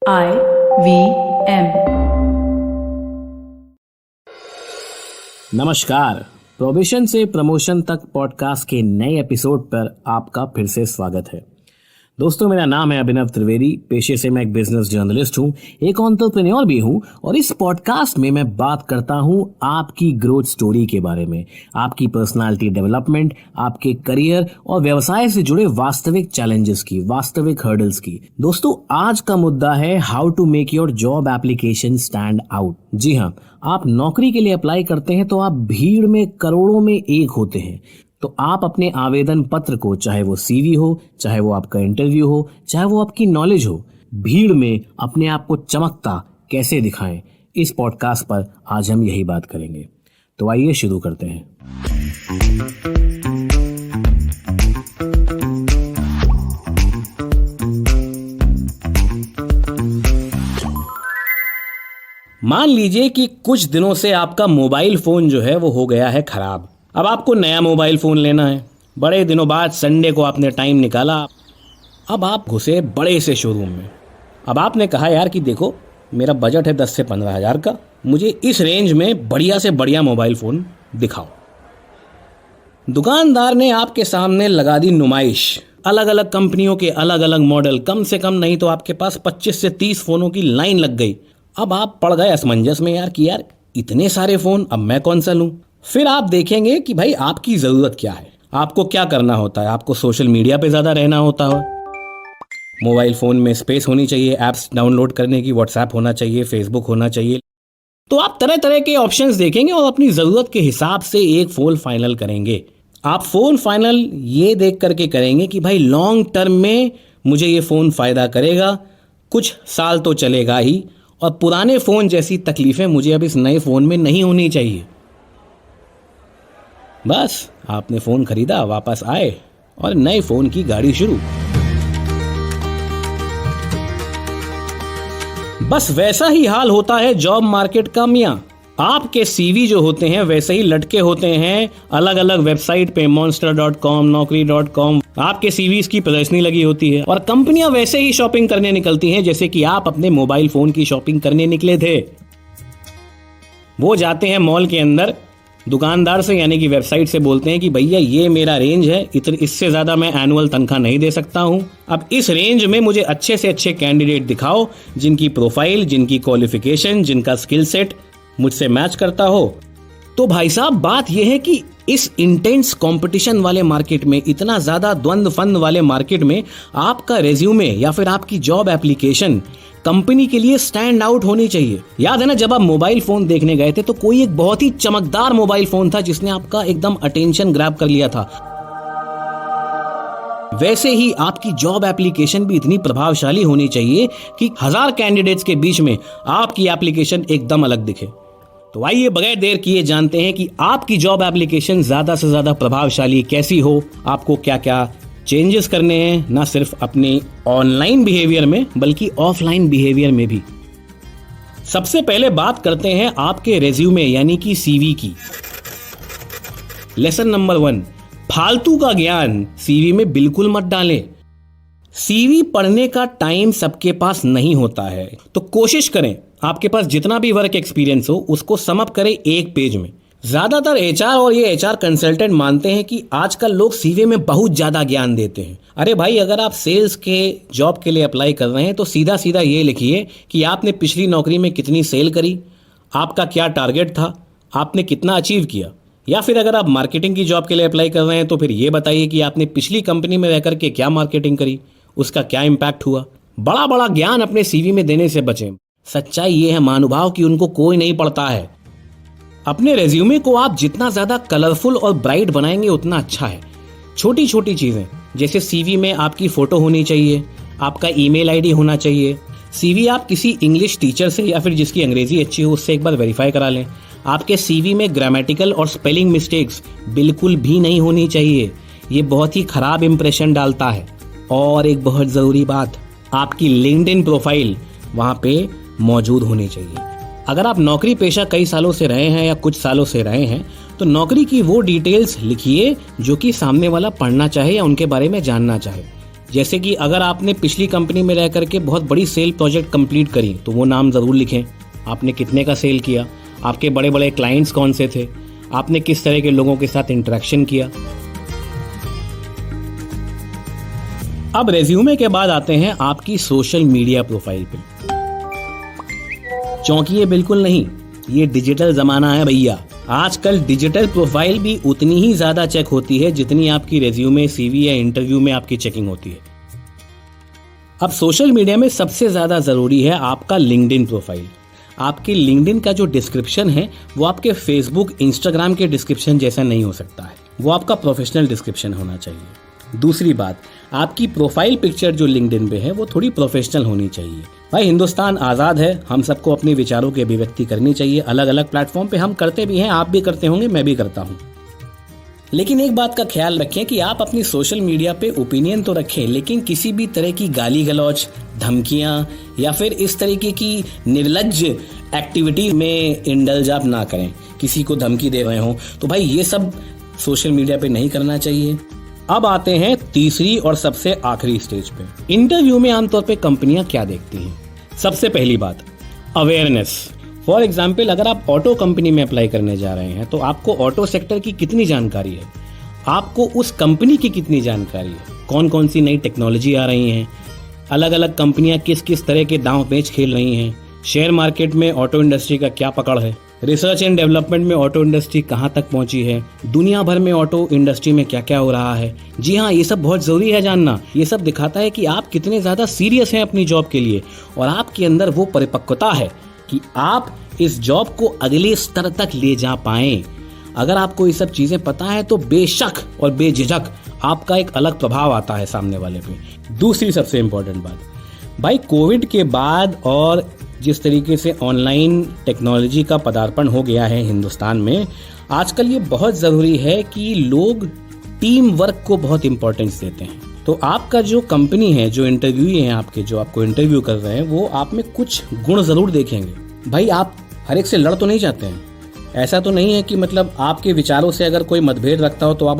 IVM। नमस्कार, प्रोबेशन से प्रमोशन तक पॉडकास्ट के नए एपिसोड पर आपका फिर से स्वागत है। दोस्तों, मेरा नाम है अभिनव त्रिवेदी। पेशे से मैं एक बिजनेस जर्नलिस्ट हूँ, एक एंटरप्रेन्योर भी हूँ और इस पॉडकास्ट में मैं बात करता हूँ आपकी ग्रोथ स्टोरी के बारे में, आपकी पर्सनालिटी डेवलपमेंट, आपके करियर और व्यवसाय से जुड़े वास्तविक चैलेंजेस की, वास्तविक हर्डल्स की। दोस्तों, आज का मुद्दा है how to make your job application stand out. जी हाँ, आप नौकरी के लिए अप्लाई करते हैं तो आप भीड़ में करोड़ों में एक होते हैं। तो आप अपने आवेदन पत्र को, चाहे वो सीवी हो, चाहे वो आपका इंटरव्यू हो, चाहे वो आपकी नॉलेज हो, भीड़ में अपने आप को चमकता कैसे दिखाएं, इस पॉडकास्ट पर आज हम यही बात करेंगे। तो आइए शुरू करते हैं। मान लीजिए कि कुछ दिनों से आपका मोबाइल फोन जो है वो हो गया है खराब। अब आपको नया मोबाइल फ़ोन लेना है। बड़े दिनों बाद संडे को आपने टाइम निकाला। अब आप घुसे बड़े से शोरूम में। अब आपने कहा, यार कि देखो, मेरा बजट है 10 से 15 हज़ार का, मुझे इस रेंज में बढ़िया से बढ़िया मोबाइल फ़ोन दिखाओ। दुकानदार ने आपके सामने लगा दी नुमाइश। अलग अलग कंपनियों के अलग अलग मॉडल, कम से कम नहीं तो आपके पास 25 से 30 फ़ोनों की लाइन लग गई। अब आप पड़ गए असमंजस में, यार इतने सारे फ़ोन, अब मैं कौन सा लूँ। फिर आप देखेंगे कि भाई आपकी ज़रूरत क्या है, आपको क्या करना होता है। आपको सोशल मीडिया पे ज़्यादा रहना होता है, मोबाइल फ़ोन में स्पेस होनी चाहिए, ऐप्स डाउनलोड करने की, व्हाट्सएप होना चाहिए, फेसबुक होना चाहिए। तो आप तरह तरह के ऑप्शंस देखेंगे और अपनी ज़रूरत के हिसाब से एक फ़ोन फाइनल करेंगे। आप फ़ोन फाइनल ये देख करके करेंगे कि भाई लॉन्ग टर्म में मुझे ये फ़ोन फ़ायदा करेगा, कुछ साल तो चलेगा ही, और पुराने फ़ोन जैसी तकलीफ़ें मुझे अब इस नए फ़ोन में नहीं होनी चाहिए। बस आपने फ़ोन खरीदा, वापस आए और नए फ़ोन की गाड़ी शुरू। बस वैसा ही हाल होता है जॉब मार्केट का मियाँ। आपके सीवी जो होते हैं वैसे ही लटके होते हैं अलग अलग वेबसाइट पे, monster.com, naukri.com। आपके सीवीज की प्रदर्शनी लगी होती है और कंपनियां वैसे ही शॉपिंग करने निकलती हैं जैसे कि आप अपने मोबाइल फ़ोन की शॉपिंग करने निकले थे। वो जाते हैं मॉल के अंदर, दुकानदार से यानी कि वेबसाइट से बोलते हैं कि भैया ये मेरा रेंज है, इससे ज़्यादा मैं एनुअल तनख्वाह नहीं दे सकता हूँ। अब इस रेंज में मुझे अच्छे से अच्छे कैंडिडेट दिखाओ जिनकी प्रोफाइल, जिनकी क्वालिफिकेशन, जिनका स्किल सेट मुझसे मैच करता हो। तो भाई साहब, बात यह है कि इस इंटेंस कंपटीशन वाले मार्केट में, इतना ज़्यादा द्वंद्व फंद वाले मार्केट में आपका रेज्यूमे या फिर आपकी जॉब एप्लीकेशन कंपनी के लिए स्टैंड आउट होनी चाहिए। याद है ना, जब आप मोबाइल फोन देखने गए थे तो कोई एक बहुत ही चमकदार मोबाइल फोन था जिसने आपका एकदम अटेंशन ग्रैब कर लिया था। वैसे ही आपकी जॉब एप्लीकेशन भी इतनी प्रभावशाली होनी चाहिए कि 1000 कैंडिडेट्स के बीच में आपकी एप्लीकेशन एकदम अलग दिखे। तो आइए बगैर देर किए जानते हैं कि आपकी जॉब एप्लीकेशन ज्यादा से ज्यादा प्रभावशाली कैसी हो, आपको क्या क्या चेंजेस करने हैं, ना सिर्फ अपने ऑनलाइन बिहेवियर में बल्कि ऑफलाइन बिहेवियर में भी। सबसे पहले बात करते हैं आपके रेज्यूमे यानी कि सीवी की। लेसन नंबर 1, फालतू का ज्ञान सीवी में बिल्कुल मत डालें। सीवी पढ़ने का टाइम सबके पास नहीं होता है, तो कोशिश करें आपके पास जितना भी वर्क एक्सपीरियंस हो उसको सम अप करें एक पेज में। ज्यादातर एचआर और ये एचआर कंसल्टेंट मानते हैं कि आजकल लोग सीवी में बहुत ज्यादा ज्ञान देते हैं। अरे भाई, अगर आप सेल्स के जॉब के लिए अप्लाई कर रहे हैं तो सीधा सीधा ये लिखिए कि आपने पिछली नौकरी में कितनी सेल करी, आपका क्या टारगेट था, आपने कितना अचीव किया। या फिर अगर आप मार्केटिंग की जॉब के लिए अप्लाई कर रहे हैं तो फिर ये बताइए कि आपने पिछली कंपनी में रहकर के क्या मार्केटिंग करी, उसका क्या इम्पैक्ट हुआ। बड़ा बड़ा ज्ञान अपने सीवी में देने से बचें। सच्चाई ये है महानुभाव कि उनको कोई नहीं पढ़ता है। अपने रेज्यूमे को आप जितना ज्यादा कलरफुल और ब्राइट बनाएंगे उतना अच्छा है। छोटी छोटी चीजें जैसे सीवी में आपकी फोटो होनी चाहिए, आपका ईमेल आईडी होना चाहिए। सीवी आप किसी इंग्लिश टीचर से या फिर जिसकी अंग्रेजी अच्छी हो उससे एक बार वेरीफाई करा लें। आपके सीवी में ग्रामेटिकल और स्पेलिंग मिस्टेक्स बिल्कुल भी नहीं होनी चाहिए, ये बहुत ही खराब इंप्रेशन डालता है। और एक बहुत जरूरी बात, आपकी लिंक्डइन प्रोफाइल वहां पे मौजूद होनी चाहिए। अगर आप नौकरी पेशा कई सालों से रहे हैं या कुछ सालों से रहे हैं तो नौकरी की वो डिटेल्स लिखिए जो कि सामने वाला पढ़ना चाहे या उनके बारे में जानना चाहे। जैसे कि अगर आपने पिछली कंपनी में रह करके बहुत बड़ी सेल प्रोजेक्ट कंप्लीट करी तो वो नाम ज़रूर लिखें। आपने कितने का सेल किया, आपके बड़े बड़े क्लाइंट्स कौन से थे, आपने किस तरह के लोगों के साथ इंटरेक्शन किया। अब रेज्यूमे के बाद आते हैं आपकी सोशल मीडिया प्रोफाइल पे। चौंकिए बिल्कुल नहीं, ये डिजिटल ज़माना है भैया। आजकल डिजिटल प्रोफाइल भी उतनी ही ज़्यादा चेक होती है जितनी आपकी रेज्यूमे, सीवी या इंटरव्यू में आपकी चेकिंग होती है। अब सोशल मीडिया में सबसे ज़्यादा ज़रूरी है आपका लिंक्डइन प्रोफाइल। आपकी लिंक्डइन का जो डिस्क्रिप्शन है वो आपके फेसबुक, इंस्टाग्राम के डिस्क्रिप्शन जैसा नहीं हो सकता है, वो आपका प्रोफेशनल डिस्क्रिप्शन होना चाहिए। दूसरी बात, आपकी प्रोफाइल पिक्चर जो लिंक्डइन पे है वो थोड़ी प्रोफेशनल होनी चाहिए। भाई हिंदुस्तान आज़ाद है, हम सबको अपने विचारों की अभिव्यक्ति करनी चाहिए। अलग अलग प्लेटफॉर्म पे हम करते भी हैं, आप भी करते होंगे, मैं भी करता हूँ। लेकिन एक बात का ख्याल रखें कि आप अपनी सोशल मीडिया पे ओपिनियन तो रखें, लेकिन किसी भी तरह की गाली गलौज, धमकियाँ या फिर इस तरीके की निर्लज्ज एक्टिविटी में इंडल्ज आप ना करें। किसी को धमकी दे रहे हो तो भाई ये सब सोशल मीडिया पे नहीं करना चाहिए। अब आते हैं तीसरी और सबसे आखिरी स्टेज पे। इंटरव्यू में आमतौर पे कंपनियां क्या देखती हैं? सबसे पहली बात, अवेयरनेस। फॉर एग्जाम्पल, अगर आप ऑटो कंपनी में अप्लाई करने जा रहे हैं तो आपको ऑटो सेक्टर की कितनी जानकारी है, आपको उस कंपनी की कितनी जानकारी है, कौन कौन सी नई टेक्नोलॉजी आ रही हैं, अलग अलग कंपनियां किस किस तरह के दांव पेच खेल रही हैं, शेयर मार्केट में ऑटो इंडस्ट्री का क्या पकड़ है, रिसर्च एंड डेवलपमेंट में ऑटो इंडस्ट्री कहाँ तक पहुंची है, दुनिया भर में ऑटो इंडस्ट्री में क्या क्या हो रहा है। जी हाँ, ये सब बहुत जरूरी है जानना। ये सब दिखाता है कि आप कितने ज्यादा सीरियस हैं अपनी जॉब के लिए और आपके अंदर वो परिपक्वता है कि आप इस जॉब को अगले स्तर तक ले जा पाएं। अगर आपको ये सब चीजें पता है तो बेशक और बेझिझक आपका एक अलग प्रभाव आता है सामने वाले पे। दूसरी सबसे इंपॉर्टेंट बात, भाई कोविड के बाद और जिस तरीके से ऑनलाइन टेक्नोलॉजी का पदार्पण हो गया है हिंदुस्तान में, आजकल ये बहुत ज़रूरी है कि लोग टीम वर्क को बहुत इंपॉर्टेंस देते हैं। तो आपका जो कंपनी है, जो इंटरव्यू हैं आपके, जो आपको इंटरव्यू कर रहे हैं, वो आप में कुछ गुण ज़रूर देखेंगे। भाई आप हर एक से लड़ तो नहीं चाहते हैं। ऐसा तो नहीं है कि मतलब आपके विचारों से अगर कोई मतभेद रखता हो तो आप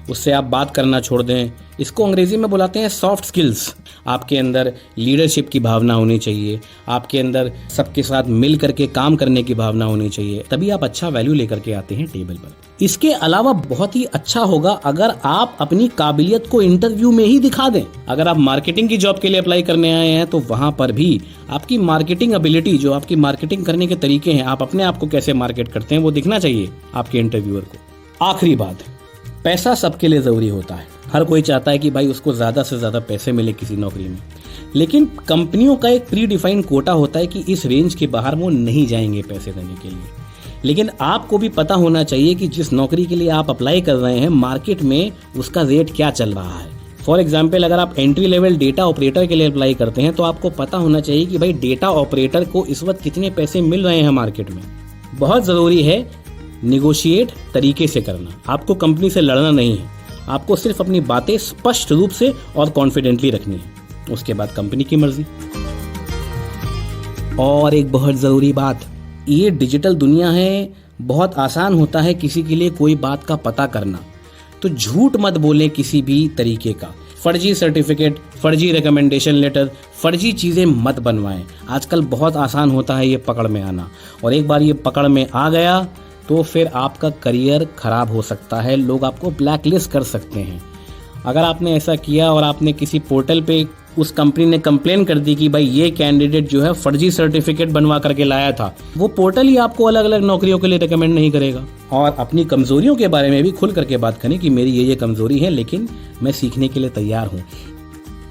उससे आप बात करना छोड़ दें। इसको अंग्रेजी में बुलाते हैं सॉफ्ट स्किल्स। आपके अंदर लीडरशिप की भावना होनी चाहिए, आपके अंदर सबके साथ मिल करके काम करने की भावना होनी चाहिए, तभी आप अच्छा वैल्यू लेकर के आते हैं टेबल पर। इसके अलावा बहुत ही अच्छा होगा अगर आप अपनी काबिलियत को इंटरव्यू में ही दिखा दें। अगर आप मार्केटिंग की जॉब के लिए अप्लाई करने आए हैं तो वहां पर भी आपकी मार्केटिंग एबिलिटी, जो आपकी मार्केटिंग करने के तरीके हैं, आप अपने आप को कैसे मार्केट करते हैं, वो दिखना चाहिए आपके इंटरव्यूअर को। आखिरी बात, पैसा सबके लिए जरूरी होता है। हर कोई चाहता है कि भाई उसको ज्यादा से ज्यादा पैसे मिले किसी नौकरी में, लेकिन कंपनियों का एक प्री डिफाइंड कोटा होता है कि इस रेंज के बाहर वो नहीं जाएंगे पैसे देने के लिए। लेकिन आपको भी पता होना चाहिए कि जिस नौकरी के लिए आप अप्लाई कर रहे हैं मार्केट में उसका रेट क्या चल रहा है। फॉर एग्जाम्पल, अगर आप एंट्री लेवल डेटा ऑपरेटर के लिए अप्लाई करते हैं तो आपको पता होना चाहिए कि भाई डेटा ऑपरेटर को इस वक्त कितने पैसे मिल रहे हैं मार्केट में। बहुत ज़रूरी है निगोशिएट तरीके से करना। आपको कंपनी से लड़ना नहीं है, आपको सिर्फ अपनी बातें स्पष्ट रूप से और कॉन्फिडेंटली रखनी है। उसके बाद कंपनी की मर्जी। और एक बहुत ज़रूरी बात, ये डिजिटल दुनिया है, बहुत आसान होता है किसी के लिए कोई बात का पता करना, तो झूठ मत बोलें किसी भी तरीके का। फर्जी सर्टिफिकेट, फर्जी रिकमेंडेशन लेटर, फर्जी चीज़ें मत बनवाएं। आजकल बहुत आसान होता है ये पकड़ में आना, और एक बार ये पकड़ में आ गया तो फिर आपका करियर खराब हो सकता है, लोग आपको ब्लैकलिस्ट कर सकते हैं। अगर आपने ऐसा किया और आपने किसी पोर्टल पे उस कंपनी ने कंप्लेन कर दी कि भाई ये कैंडिडेट जो है फर्जी सर्टिफिकेट बनवा करके लाया था, वो पोर्टल ही आपको अलग अलग नौकरियों के लिए रिकमेंड नहीं करेगा। और अपनी कमजोरियों के बारे में भी खुल करके बात करें कि मेरी ये कमजोरी है, लेकिन मैं सीखने के लिए तैयार हूँ।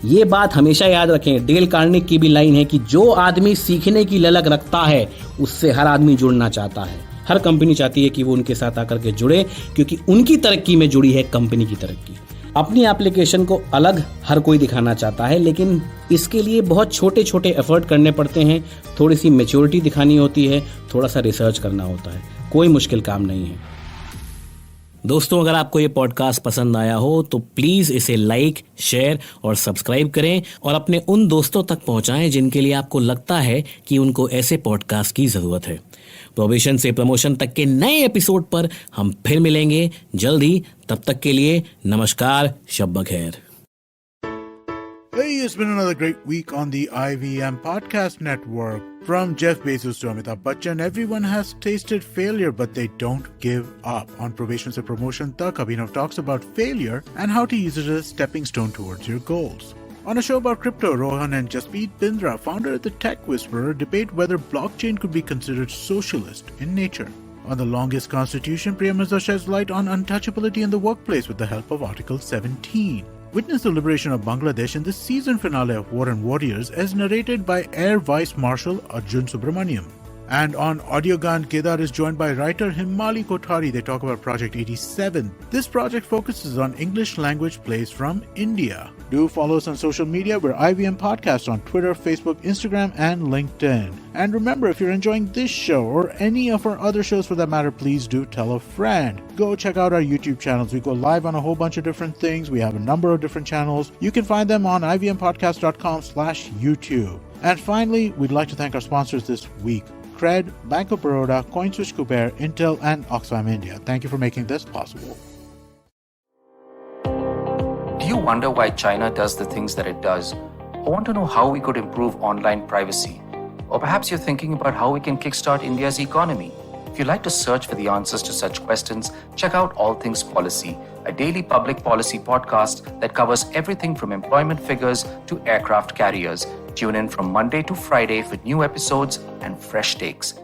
ये बात हमेशा याद रखें, डेल कार्नेगी की भी लाइन है कि जो आदमी सीखने की ललक रखता है उससे हर आदमी जुड़ना चाहता है। हर कंपनी चाहती है कि वो उनके साथ आकर के जुड़े, क्योंकि उनकी तरक्की में जुड़ी है कंपनी की तरक्की। अपनी एप्लीकेशन को अलग हर कोई दिखाना चाहता है, लेकिन इसके लिए बहुत छोटे छोटे एफर्ट करने पड़ते हैं, थोड़ी सी मैच्योरिटी दिखानी होती है, थोड़ा सा रिसर्च करना होता है। कोई मुश्किल काम नहीं है। दोस्तों, अगर आपको ये पॉडकास्ट पसंद आया हो तो प्लीज़ इसे लाइक, शेयर और सब्सक्राइब करें और अपने उन दोस्तों तक पहुंचाएं जिनके लिए आपको लगता है कि उनको ऐसे पॉडकास्ट की ज़रूरत है। प्रोबेशन से प्रमोशन तक के नए एपिसोड पर हम फिर मिलेंगे जल्द ही। तब तक के लिए नमस्कार, शब बखैर। Hey, it's been another great week on the IVM Podcast Network. From Jeff Bezos to Amitabh Bachchan, everyone has tasted failure, but they don't give up. On Probation se Promotion Tak, Abhinav talks about failure and how to use it as a stepping stone towards your goals. On a show about crypto, Rohan and Jasprit Bindra, founder of the Tech Whisperer, debate whether blockchain could be considered socialist in nature. On The Longest Constitution, Priya Mirza sheds light on untouchability in the workplace with the help of Article 17. Witness the liberation of Bangladesh in the season finale of War and Warriors as narrated by Air Vice Marshal Arjun Subramaniam. And on Audiogan, Kedar is joined by writer Himali Kothari. They talk about Project 87. This project focuses on English language plays from India. Do follow us on social media. We're IVM Podcast on Twitter, Facebook, Instagram, and LinkedIn. And remember, if you're enjoying this show or any of our other shows for that matter, please do tell a friend. Go check out our YouTube channels. We go live on a whole bunch of different things. We have a number of different channels. You can find them on ivmpodcast.com/YouTube. And finally, we'd like to thank our sponsors this week. Cred, Bank of Baroda, CoinSwitch Kuber, Intel, and Oxfam India. Thank you for making this possible. Do you wonder why China does the things that it does? Or want to know how we could improve online privacy? Or perhaps you're thinking about how we can kickstart India's economy. If you'd like to search for the answers to such questions, check out All Things Policy, a daily public policy podcast that covers everything from employment figures to aircraft carriers. Tune in from Monday to Friday for new episodes and fresh takes.